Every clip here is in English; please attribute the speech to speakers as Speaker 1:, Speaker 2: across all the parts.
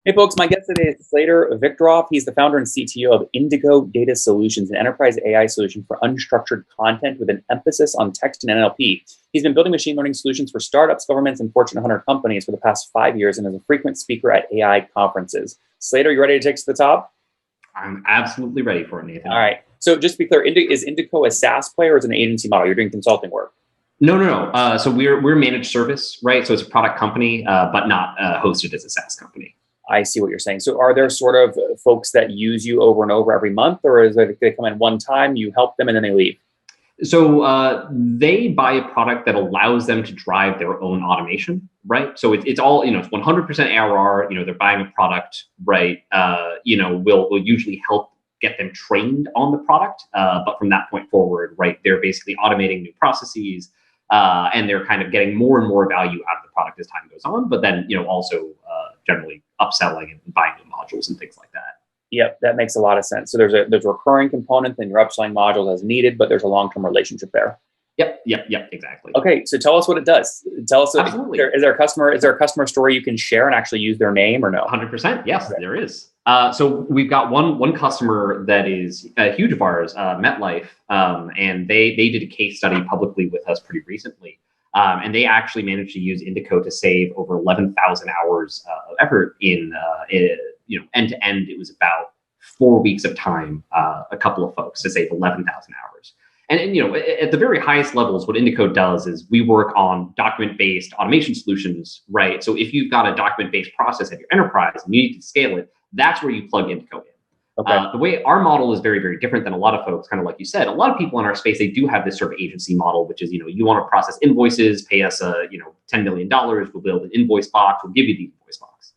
Speaker 1: Hey folks, my guest today is Slater Victorov. He's the founder and CTO of Indico Data Solutions, an enterprise AI solution for unstructured content with an emphasis on text and NLP. He's been building machine learning solutions for startups, governments, and Fortune 100 companies for the past 5 years and is a frequent speaker at AI conferences. Slater, you ready to take us to the top?
Speaker 2: I'm absolutely ready for it, Nathan.
Speaker 1: All right. So just to be clear, is Indico a SaaS player or is it an agency model? You're doing consulting work.
Speaker 2: No. So we're managed service, right? So it's a product company, but not hosted as a SaaS company.
Speaker 1: I see what you're saying. So are there sort of folks that use you over and over every month, or is it they come in one time, you help them, and then they leave?
Speaker 2: So they buy a product that allows them to drive their own automation, right? So it's all, it's 100% ARR. They're buying a product, right? We'll usually help get them trained on the product, but from that point forward, right, they're basically automating new processes, and they're kind of getting more and more value out of the product as time goes on. But then, also generally upselling and buying new modules and things like that.
Speaker 1: Yep, that makes a lot of sense. So there's a recurring component, and you're upselling modules as needed, but there's a long-term relationship there.
Speaker 2: Yep, exactly.
Speaker 1: Okay, so tell us what it does. Tell us,
Speaker 2: Absolutely.
Speaker 1: Is there a customer story you can share and actually use their name or no?
Speaker 2: 100%. Yes, okay. There is. So we've got one customer that is a huge of ours, MetLife, and they did a case study publicly with us pretty recently. And they actually managed to use Indico to save over 11,000 hours of effort in end to end. It was about 4 weeks of time, a couple of folks to save 11,000 hours. And at the very highest levels, what Indico does is we work on document-based automation solutions, right? So if you've got a document-based process at your enterprise and you need to scale it, that's where you plug Indico in.
Speaker 1: Okay.
Speaker 2: The way our model is very, very different than a lot of folks, kind of like you said. A lot of people in our space, they do have this sort of agency model, which is, you want to process invoices, pay us $10 million, we'll build an invoice box, we'll give you the invoice box.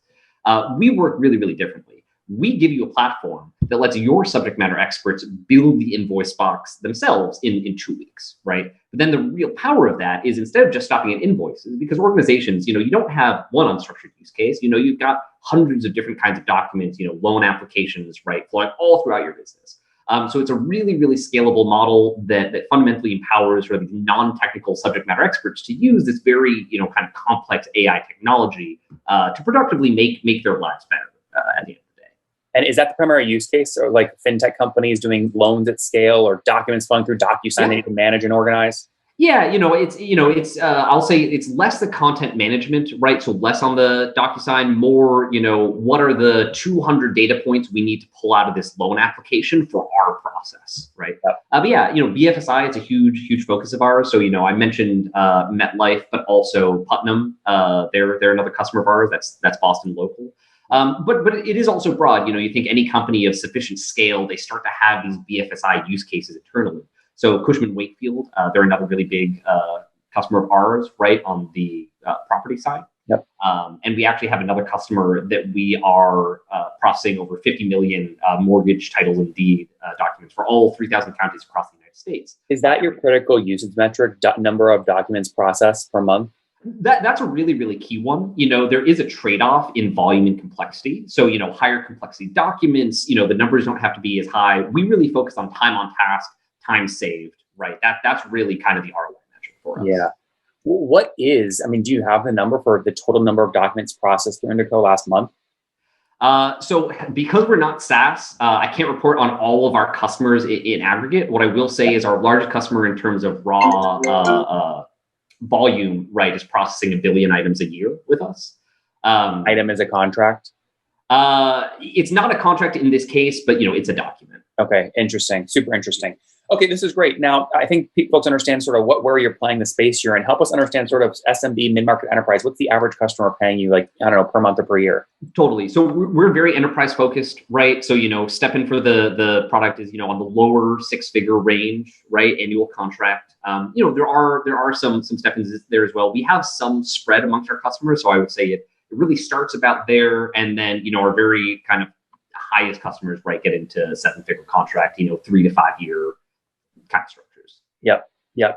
Speaker 2: We work really, really differently. We give you a platform that lets your subject matter experts build the invoice box themselves in 2 weeks, right? But then the real power of that is instead of just stopping at invoices, because organizations, you don't have one unstructured use case, you've got hundreds of different kinds of documents, loan applications, right, flowing all throughout your business. So it's a really, really scalable model that fundamentally empowers sort of these non-technical subject matter experts to use this very, kind of complex AI technology to productively make their lives better at the end.
Speaker 1: And is that the primary use case, or like fintech companies doing loans at scale or documents flowing through DocuSign that you can manage and organize?
Speaker 2: Yeah, it's I'll say it's less the content management, right? So less on the DocuSign, more, what are the 200 data points we need to pull out of this loan application for our process, right?
Speaker 1: Yep.
Speaker 2: But yeah, BFSI is a huge focus of ours. So, I mentioned MetLife, but also Putnam. They're another customer of ours. That's Boston local. But it is also broad. You think any company of sufficient scale, they start to have these BFSI use cases internally. So Cushman Wakefield, they're another really big customer of ours, right, on the property side.
Speaker 1: Yep.
Speaker 2: And we actually have another customer that we are processing over 50 million mortgage, title, and deed documents for all 3,000 counties across the United States.
Speaker 1: Is that your critical usage metric, number of documents processed per month?
Speaker 2: That's a really, really key one. There is a trade-off in volume and complexity. So, higher complexity documents, the numbers don't have to be as high. We really focus on time on task, time saved, right? That's really kind of the ROI metric for us.
Speaker 1: Yeah. Do you have the number for the total number of documents processed through Indico last month?
Speaker 2: So because we're not SaaS, I can't report on all of our customers in aggregate. What I will say is our largest customer in terms of raw volume, right, is processing 1 billion items a year with us.
Speaker 1: Item is a contract?
Speaker 2: It's not a contract in this case, but it's a document.
Speaker 1: Okay, interesting, super interesting. Okay, this is great. Now, I think folks understand sort of where you're playing, the space you're in. Help us understand sort of SMB, mid-market enterprise. What's the average customer paying you, per month or per year?
Speaker 2: Totally. So we're very enterprise focused, right? So, stepping for the product is, on the lower 6-figure range, right? Annual contract. There are some step-ins there as well. We have some spread amongst our customers. So I would say it really starts about there. And then, our very kind of highest customers, right, get into 7-figure contract, 3 to 5 year kind of structures.
Speaker 1: Yep.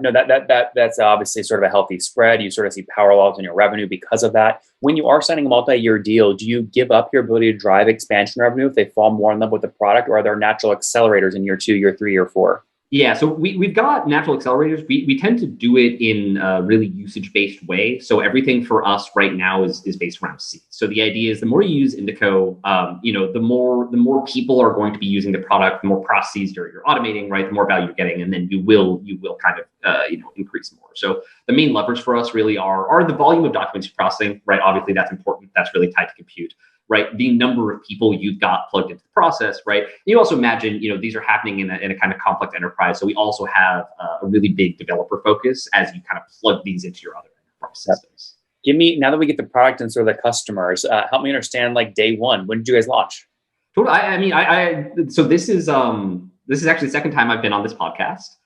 Speaker 1: No, that's obviously sort of a healthy spread. You sort of see parallels in your revenue because of that. When you are signing a multi-year deal, do you give up your ability to drive expansion revenue if they fall more in love with the product, or are there natural accelerators in year 2, year 3, year 4?
Speaker 2: Yeah, so we've got natural accelerators. We tend to do it in a really usage-based way. So everything for us right now is based around seats. So the idea is the more you use Indico, the more people are going to be using the product, the more processes you're automating, right? The more value you're getting, and then you will kind of increase more. So the main levers for us really are the volume of documents you're processing, right? Obviously that's important. That's really tied to compute. Right, the number of people you've got plugged into the process, right? You also imagine, these are happening in a kind of complex enterprise. So we also have a really big developer focus as you kind of plug these into your other enterprise systems.
Speaker 1: Give me, now that we get the product and sort of the customers, help me understand like day one. When did you guys launch?
Speaker 2: So this is actually the second time I've been on this podcast.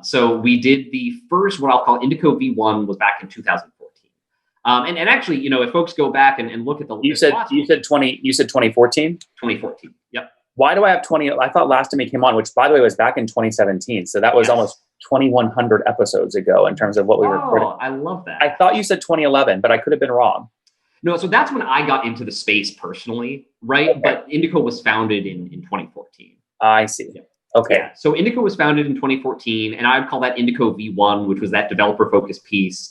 Speaker 2: So we did the first, what I'll call Indico V1 was back in 2014. And actually, if folks go back and look at the
Speaker 1: you said 2014?
Speaker 2: 2014. Yep.
Speaker 1: Why do I have 20? I thought last time he came on, which by the way was back in 2017. So that was almost 2,100 episodes ago in terms of what we recorded.
Speaker 2: Oh, I love that.
Speaker 1: I thought you said 2011, but I could have been wrong.
Speaker 2: No, so that's when I got into the space personally, right? Okay. But Indico was founded in 2014.
Speaker 1: I see. Yeah. Okay.
Speaker 2: Yeah. So Indico was founded in 2014, and I would call that Indico V1, which was that developer-focused piece.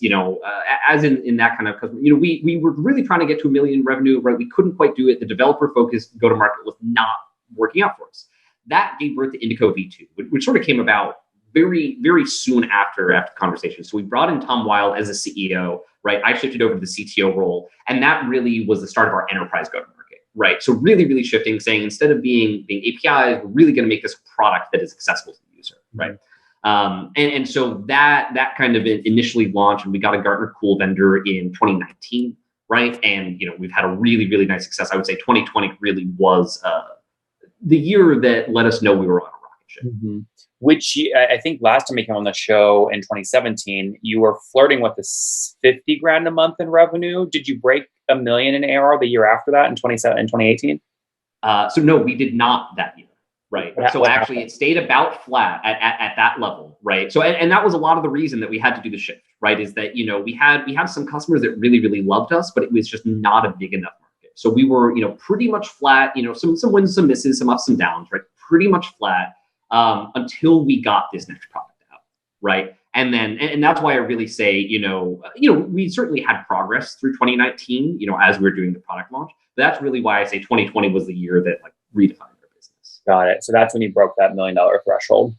Speaker 2: As in that kind of customer. We were really trying to get to $1 million in revenue, right? We couldn't quite do it. The developer-focused go-to-market was not working out for us. That gave birth to Indico V2, which sort of came about very, very soon after conversation. So we brought in Tom Weil as a CEO, right? I shifted over to the CTO role, and that really was the start of our enterprise go-to-market. Right. So really, really shifting, saying instead of being APIs, we're really going to make this a product that is accessible to the user. Right. And so that kind of initially launched, and we got a Gartner Cool vendor in 2019. Right. And, we've had a really, really nice success. I would say 2020 really was the year that let us know we were on a rocket ship.
Speaker 1: Mm-hmm. Which I think last time we came on the show in 2017, you were flirting with the 50 grand a month in revenue. Did you break $1 million in ARR the year after that in 2018?
Speaker 2: So no, we did not that year. Right. So actually it stayed about flat at that level. Right. So, and that was a lot of the reason that we had to do the shift. Right. Is that, we had some customers that really, really loved us, but it was just not a big enough market. So we were, pretty much flat, some wins, some misses, some ups and downs, right? Pretty much flat. Until we got this next product out, right? And then, and that's why I really say, we certainly had progress through 2019, as we were doing the product launch. But that's really why I say 2020 was the year that redefined our business.
Speaker 1: Got it. So that's when you broke that $1 million threshold.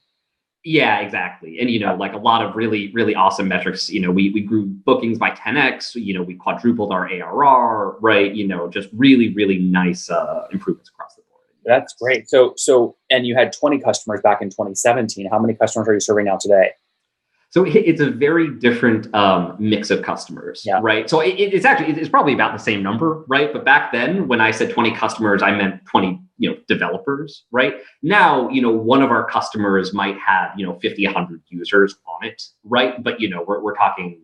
Speaker 2: Yeah, exactly. And, a lot of really, really awesome metrics. We grew bookings by 10x. We quadrupled our ARR, right? Just really, really nice improvements across the board.
Speaker 1: That's great. So, and you had 20 customers back in 2017. How many customers are you serving now today?
Speaker 2: So it's a very different mix of customers, right? So it's probably about the same number, right? But back then, when I said 20 customers, I meant 20, developers, right? Now, one of our customers might have, 50, 100 users on it, right? But, we're talking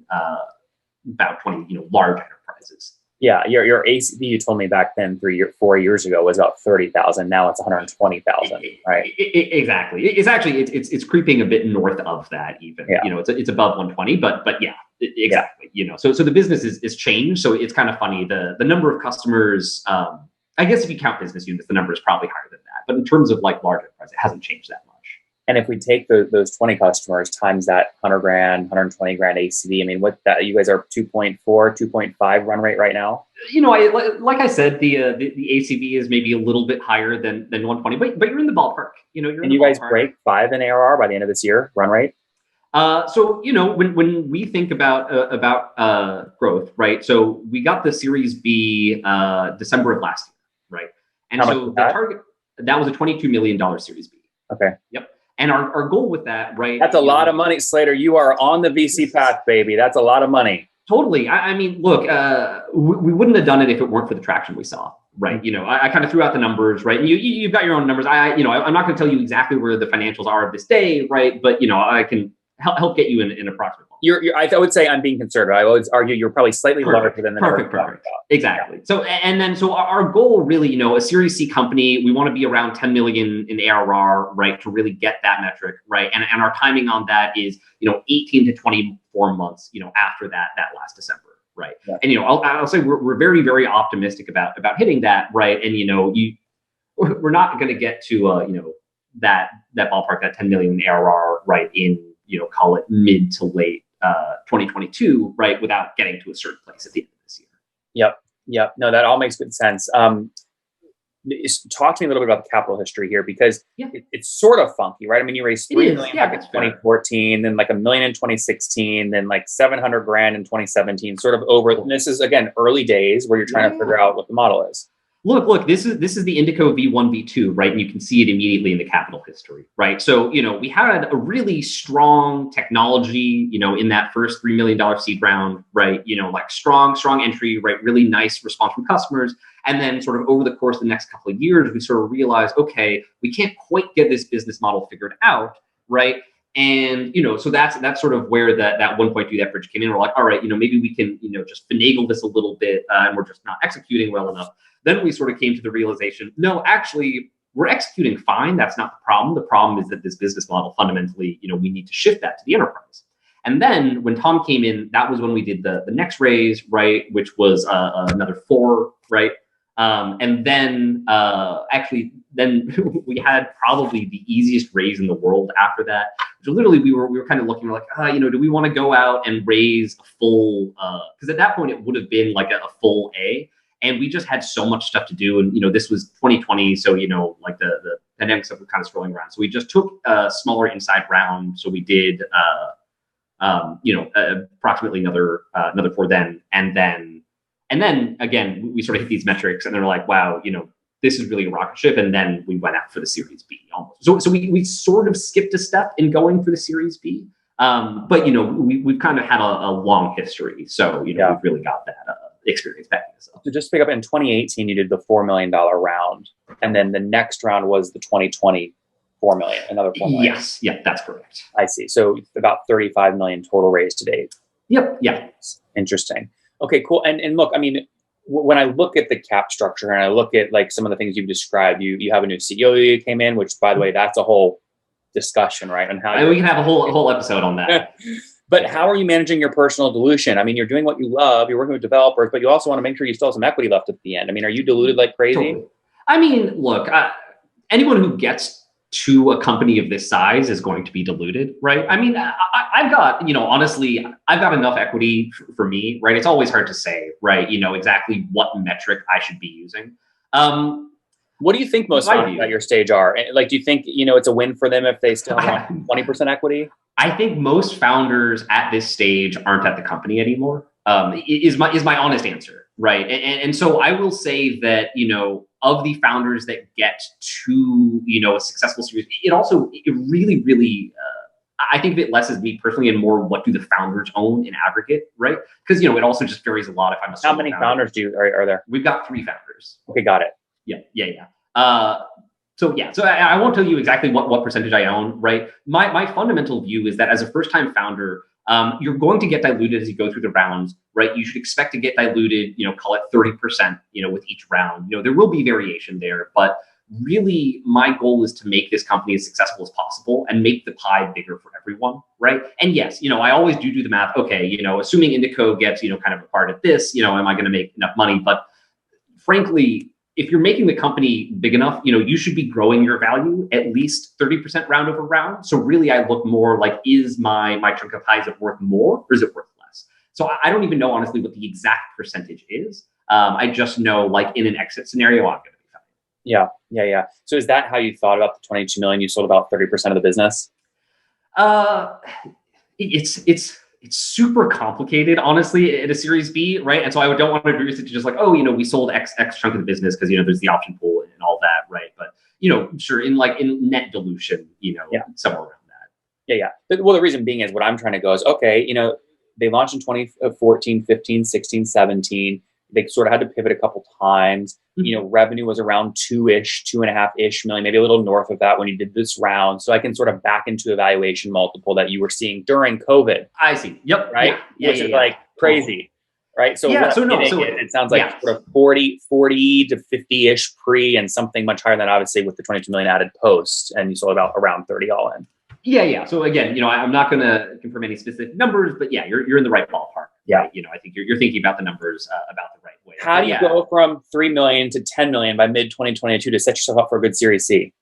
Speaker 2: about 20, large enterprises.
Speaker 1: Yeah, your ACV you told me back then 4 years ago was about 30,000. Now it's 120,000, right?
Speaker 2: Exactly. It's actually it's creeping a bit north of that even. Yeah. It's above 120, but yeah, exactly. Yeah. So the business is changed. So it's kind of funny. The number of customers, I guess if you count business units, the number is probably higher than that. But in terms of large enterprise, it hasn't changed that much.
Speaker 1: And if we take those 20 customers times that 100 grand, 120 grand ACV, I mean, what that you guys are 2.4, 2.5 run rate right now?
Speaker 2: Like I said, the ACV is maybe a little bit higher than 120, but you're in the ballpark.
Speaker 1: And you guys break 5 in ARR by the end of this year, run rate?
Speaker 2: So when we think about growth, right? So we got the Series B December of last year, right? And so the target that was a $22 million Series B.
Speaker 1: Okay.
Speaker 2: Yep. And our goal with that, right?
Speaker 1: That's a lot of money, Slater. You are on the VC path, baby. That's a lot of money.
Speaker 2: Totally. I mean, look, we wouldn't have done it if it weren't for the traction we saw, right? I kind of threw out the numbers, right? And you've got your own numbers. I'm not going to tell you exactly where the financials are of this day, right? But I can help get you an approximate.
Speaker 1: I would say I'm being conservative. I always argue you're probably slightly larger than the
Speaker 2: perfect. Exactly. Yeah. So our goal really, a Series C company, we want to be around 10 million in ARR, right? To really get that metric, right? And our timing on that is, 18 to 24 months, after that last December, right? Yeah. And I'll say we're very, very optimistic about hitting that, right? And we're not going to get to that ballpark, that 10 million ARR, right, in, call it mid to late 2022, right, without getting to a certain place at the end of this year.
Speaker 1: Yep. No, that all makes good sense. Talk to me a little bit about the capital history here, because it's sort of funky, right? I mean, you raised 3 million back in 2014, then like $1 million in 2016, then like 700 grand in 2017, sort of over. And this is, again, early days where you're trying to figure out what the model is.
Speaker 2: Look, this is the Indico V1, V2, right? And you can see it immediately in the capital history, right? So, we had a really strong technology, in that first $3 million seed round, right? Like strong entry, right? Really nice response from customers. And then sort of over the course of the next couple of years, we sort of realized, okay, we can't quite get this business model figured out, right? And, so that's sort of where that 1.2, that bridge came in. We're like, all right, maybe we can, just finagle this a little bit, and we're just not executing well enough. Then we sort of came to the realization, no, actually, we're executing fine. That's not the problem. The problem is that this business model fundamentally, we need to shift that to the enterprise. And then when Tom came in, that was when we did the next raise, right, which was another 4, right? And then actually, then we had probably the easiest raise in the world after that. So literally, we were kind of looking, we're like, do we want to go out and raise a full? Because at that point, it would have been like a full A. And we just had so much stuff to do. And, this was 2020. So, like the pandemic stuff was kind of scrolling around. So we just took a smaller inside round. So we did, approximately another 4 then. And then again, we sort of hit these metrics and they're like, wow, this is really a rocket ship. And then we went out for the Series B almost. So we sort of skipped a step in going for the Series B. But, we've kind of had a long history. So, we've really got that experience backing us up.
Speaker 1: So just to pick up, in 2018, you did the $4 million round. And then the next round was the 2020 $4 million, another $4 million.
Speaker 2: Yes. Yeah, that's correct.
Speaker 1: I see. So about 35 million total raised to date.
Speaker 2: Yep. Yeah.
Speaker 1: Interesting. Okay, cool. And look, I mean, when I look at the cap structure and I look at like some of the things you've described, you have a new CEO who came in, which, by the way, that's a whole discussion, right? On how
Speaker 2: we can have a whole episode on that.
Speaker 1: But how are you managing your personal dilution? I mean, you're doing what you love, you're working with developers, but you also want to make sure you still have some equity left at the end. I mean, are you diluted like crazy?
Speaker 2: Totally. I mean, look, anyone who gets to a company of this size is going to be diluted, right? I mean, I've got, honestly, I've got enough equity for me, right? It's always hard to say, right? Exactly what metric I should be using.
Speaker 1: What do you think most founders at your stage are? Like, do you think, it's a win for them if they still have 20% equity?
Speaker 2: I think most founders at this stage aren't at the company anymore. Is my honest answer, right? And so I will say that, of the founders that get to, a successful series, it really, really, I think of it less as me personally and more what do the founders own in aggregate, right? Because, it also just varies a lot if I'm a
Speaker 1: How many founders are there?
Speaker 2: We've got 3 founders.
Speaker 1: Okay, got it.
Speaker 2: Yeah. So I won't tell you exactly what percentage I own, right? My fundamental view is that as a first-time founder, you're going to get diluted as you go through the rounds, right? You should expect to get diluted, call it 30%, with each round. There will be variation there, but really my goal is to make this company as successful as possible and make the pie bigger for everyone, right? And yes, I always do the math. Okay, assuming Indico gets, kind of a part of this, am I going to make enough money? But frankly, if you're making the company big enough, you should be growing your value at least 30% round over round. So really, I look more like, is my chunk of pie, is it worth more or is it worth less? So I don't even know, honestly, what the exact percentage is. I just know, like, in an exit scenario, I'm going to be fine.
Speaker 1: Yeah. So is that how you thought about the 22 million? You sold about 30% of the business?
Speaker 2: It's super complicated, honestly, at a Series B, right? And so I don't want to reduce it to just like, we sold X chunk of the business because, there's the option pool and all that, right? But, sure, in net dilution, somewhere around that.
Speaker 1: Yeah. Well, the reason being is what I'm trying to go is, okay, they launched in 2014, 15, 16, 17. They sort of had to pivot a couple times. Revenue was around 2.5-ish million, maybe a little north of that when you did this round. So I can sort of back into a valuation multiple that you were seeing during COVID.
Speaker 2: I see. Yep.
Speaker 1: Right. Which is like crazy. Right. So it sounds like sort of 40 to 50-ish pre and something much higher than obviously with the 22 million added post, and you sold about around 30 all in.
Speaker 2: Yeah. So again, I'm not going to confirm any specific numbers, but yeah, you're in the right ballpark.
Speaker 1: Yeah.
Speaker 2: Right? I think you're thinking about the numbers about the right way.
Speaker 1: How do you go from 3 million to 10 million by mid 2022 to set yourself up for a good Series C?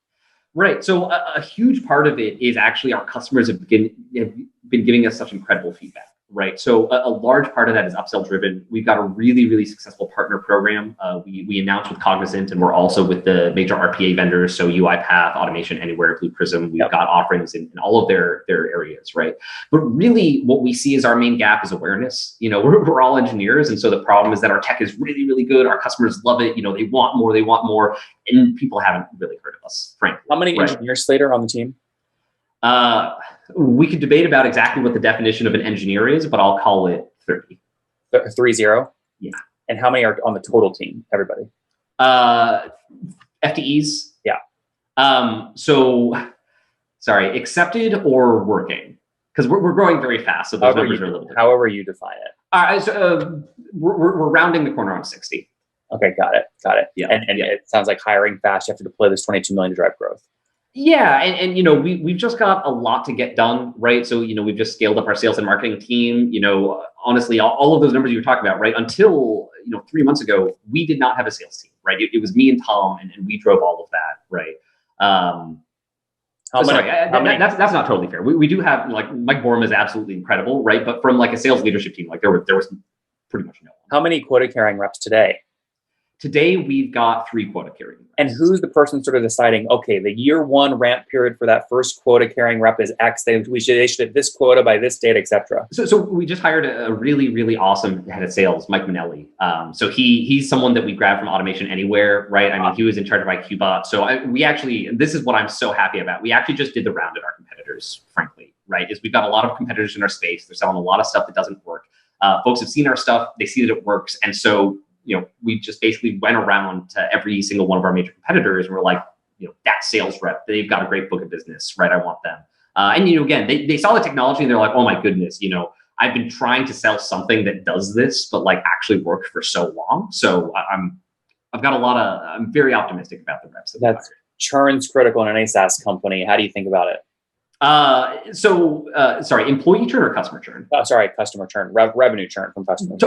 Speaker 2: Right. So a huge part of it is actually our customers have been giving us such incredible feedback. Right. So a large part of that is upsell driven. We've got a really, really successful partner program. We announced with Cognizant, and we're also with the major RPA vendors. So UiPath, Automation Anywhere, Blue Prism. We've got offerings in all of their areas. Right. But really what we see as our main gap is awareness. We're all engineers. And so the problem is that our tech is really, really good. Our customers love it. They want more. And people haven't really heard of us, frankly.
Speaker 1: How many engineers, Slater, on the team?
Speaker 2: We could debate about exactly what the definition of an engineer is, but I'll call it 30.
Speaker 1: 30?
Speaker 2: Yeah.
Speaker 1: And how many are on the total team, everybody?
Speaker 2: FTEs?
Speaker 1: Yeah.
Speaker 2: So, sorry, accepted or working? Because we're growing very fast, so those numbers are a little bit.
Speaker 1: However you define it.
Speaker 2: All right, so we're rounding the corner on 60.
Speaker 1: Okay, got it.
Speaker 2: Yeah.
Speaker 1: And it sounds like hiring fast, you have to deploy this 22 million to drive growth.
Speaker 2: Yeah, and we've just got a lot to get done, right? So we've just scaled up our sales and marketing team. Honestly, all of those numbers you were talking about, right? Until 3 months ago, we did not have a sales team, right? It was me and Tom, and we drove all of that, right? That's not totally fair. We do have Mike Borm is absolutely incredible, right? But from a sales leadership team, there was pretty much no one.
Speaker 1: How many quota carrying reps today?
Speaker 2: Today, we've got 3 quota carrying reps.
Speaker 1: And who's the person sort of deciding, okay, the year 1 ramp period for that first quota carrying rep is X, they should hit this quota by this date, et cetera?
Speaker 2: So we just hired a really, really awesome head of sales, Mike Manelli. So he's someone that we grabbed from Automation Anywhere, right? I mean, he was in charge of IQBot. So we actually, this is what I'm so happy about. We actually just did the round at our competitors, frankly, right? We've got a lot of competitors in our space. They're selling a lot of stuff that doesn't work. Folks have seen our stuff. They see that it works. And so we just basically went around to every single one of our major competitors and we're like, that sales rep, they've got a great book of business, right? I want them. And again, they saw the technology and they're like, oh my goodness, I've been trying to sell something that does this, but actually worked for so long. So I'm very optimistic about the reps.
Speaker 1: That's churn's critical in an SaaS company. How do you think about it?
Speaker 2: Sorry, employee churn or customer churn?
Speaker 1: Oh, sorry, customer churn, revenue churn from customers.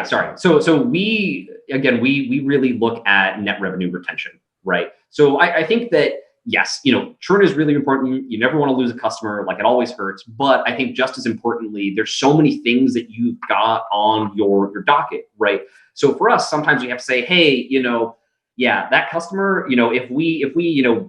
Speaker 2: Sorry. So we really look at net revenue retention, right? So I think that, yes, churn is really important. You never want to lose a customer, it always hurts. But I think just as importantly, there's so many things that you've got on your docket, right? So for us, sometimes we have to say, hey, that customer, if we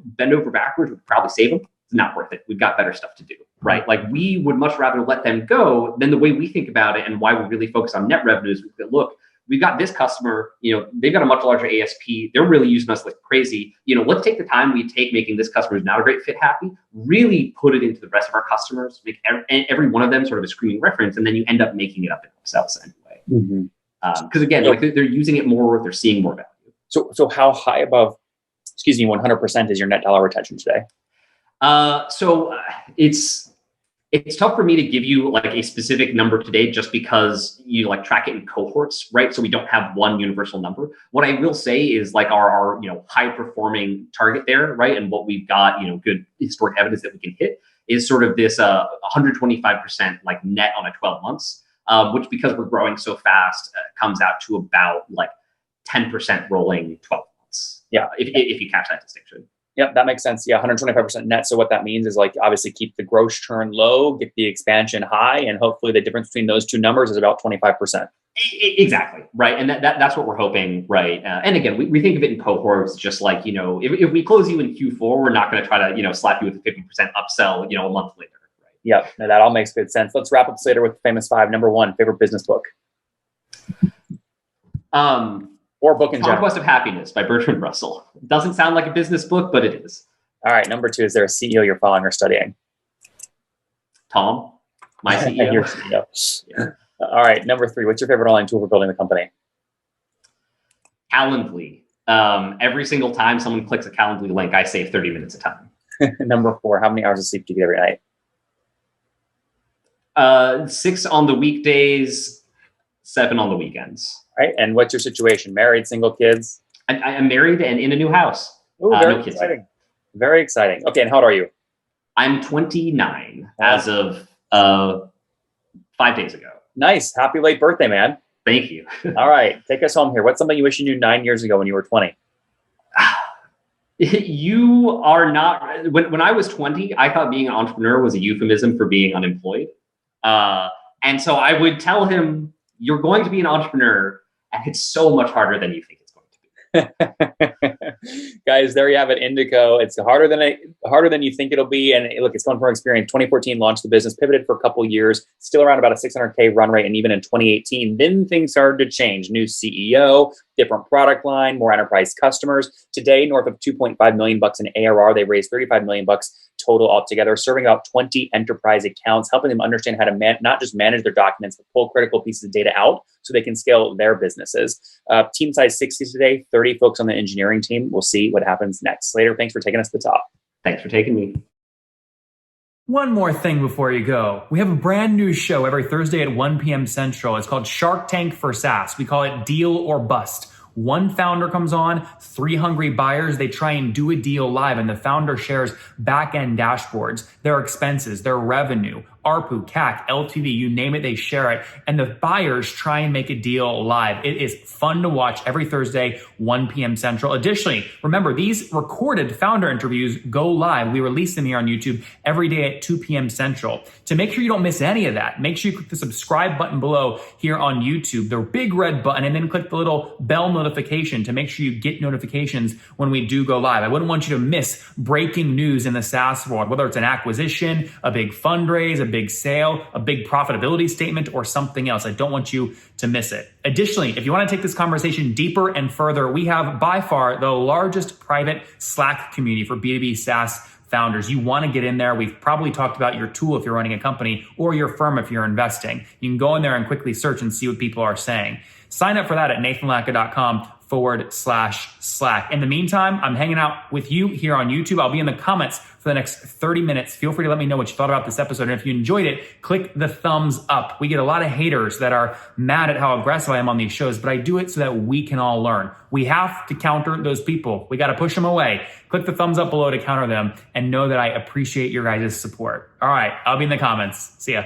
Speaker 2: bend over backwards, we could probably save them. Not worth it. We've got better stuff to do, right? We would much rather let them go than the way we think about it and why we really focus on net revenues. Look, we've got this customer, they've got a much larger ASP. They're really using us like crazy. Let's take the time we take making this customer who's not a great fit happy, really put it into the rest of our customers, make every one of them sort of a screaming reference, and then you end up making it up in upsells anyway. Because again, they're using it more, they're seeing more value.
Speaker 1: So how high above, 100% is your net dollar retention today?
Speaker 2: So it's tough for me to give you a specific number today just because you track it in cohorts, right? So we don't have one universal number. What I will say is our high performing target there, right? And what we've got, good historic evidence that we can hit is sort of this 125% net on a 12 months, which because we're growing so fast comes out to about 10% rolling 12 months.
Speaker 1: Yeah.
Speaker 2: If you catch that distinction.
Speaker 1: Yep, that makes sense. Yeah, 125% net. So what that means is obviously keep the gross churn low, get the expansion high, and hopefully the difference between those two numbers is about 25%.
Speaker 2: Exactly, right. And that's what we're hoping, right? And again, we think of it in cohorts, just if we close you in Q4, we're not going to try to, slap you with a 50% upsell, a month later. Right?
Speaker 1: Yep, that all makes good sense. Let's wrap up Slater with the famous 5. Number 1, favorite business book. Or book in general.
Speaker 2: Conquest of Happiness by Bertrand Russell. It doesn't sound like a business book, but it is.
Speaker 1: All right. Number 2, is there a CEO you're following or studying?
Speaker 2: Tom, my CEO.
Speaker 1: Your CEO. Yeah. All right. Number 3, what's your favorite online tool for building the company?
Speaker 2: Calendly. Every single time someone clicks a Calendly link, I save 30 minutes of time.
Speaker 1: Number 4, how many hours of sleep do you get every night?
Speaker 2: 6 on the weekdays, 7 on the weekends.
Speaker 1: Right. And what's your situation? Married, single, kids?
Speaker 2: I'm married and in a new house.
Speaker 1: Oh, very exciting. Very exciting. Okay. And how old are you?
Speaker 2: I'm 29 as of 5 days ago.
Speaker 1: Nice. Happy late birthday, man.
Speaker 2: Thank you.
Speaker 1: All right. Take us home here. What's something you wish you knew 9 years ago when you were 20?
Speaker 2: You are not. When I was 20, I thought being an entrepreneur was a euphemism for being unemployed. And so I would tell him, you're going to be an entrepreneur, and it's so much harder than you think it's going to be.
Speaker 1: Guys, there you have it, Indico. It's harder than you think it'll be. And look, it's going from experience. 2014 launched the business, pivoted for a couple years, still around about a 600K run rate. And even in 2018, then things started to change. New CEO, different product line, more enterprise customers. Today, north of 2.5 million bucks in ARR. They raised 35 million bucks total altogether, serving about 20 enterprise accounts, helping them understand how to not just manage their documents, but pull critical pieces of data out so they can scale their businesses. Team size 60 today, 30 folks on the engineering team. We'll see what happens next. Slater, thanks for taking us to the top.
Speaker 2: Thanks for taking me.
Speaker 3: One more thing before you go. We have a brand new show every Thursday at 1 p.m. Central. It's called Shark Tank for SaaS. We call it Deal or Bust. One founder comes on, 3 hungry buyers, they try and do a deal live, and the founder shares back-end dashboards, their expenses, their revenue, ARPU, CAC, LTV, you name it, they share it. And the buyers try and make a deal live. It is fun to watch every Thursday, 1 p.m. Central. Additionally, remember, these recorded founder interviews go live. We release them here on YouTube every day at 2 p.m. Central. To make sure you don't miss any of that, make sure you click the subscribe button below here on YouTube, the big red button, and then click the little bell notification to make sure you get notifications when we do go live. I wouldn't want you to miss breaking news in the SaaS world, whether it's an acquisition, a big fundraise, a big sale, a big profitability statement, or something else. I don't want you to miss it. Additionally, if you want to take this conversation deeper and further, we have by far the largest private Slack community for B2B SaaS founders. You want to get in there. We've probably talked about your tool if you're running a company or your firm if you're investing. You can go in there and quickly search and see what people are saying. Sign up for that at nathanlatka.com/Slack. In the meantime, I'm hanging out with you here on YouTube. I'll be in the comments for the next 30 minutes. Feel free to let me know what you thought about this episode. And if you enjoyed it, click the thumbs up. We get a lot of haters that are mad at how aggressive I am on these shows, but I do it so that we can all learn. We have to counter those people. We got to push them away. Click the thumbs up below to counter them and know that I appreciate your guys' support. All right, I'll be in the comments. See ya.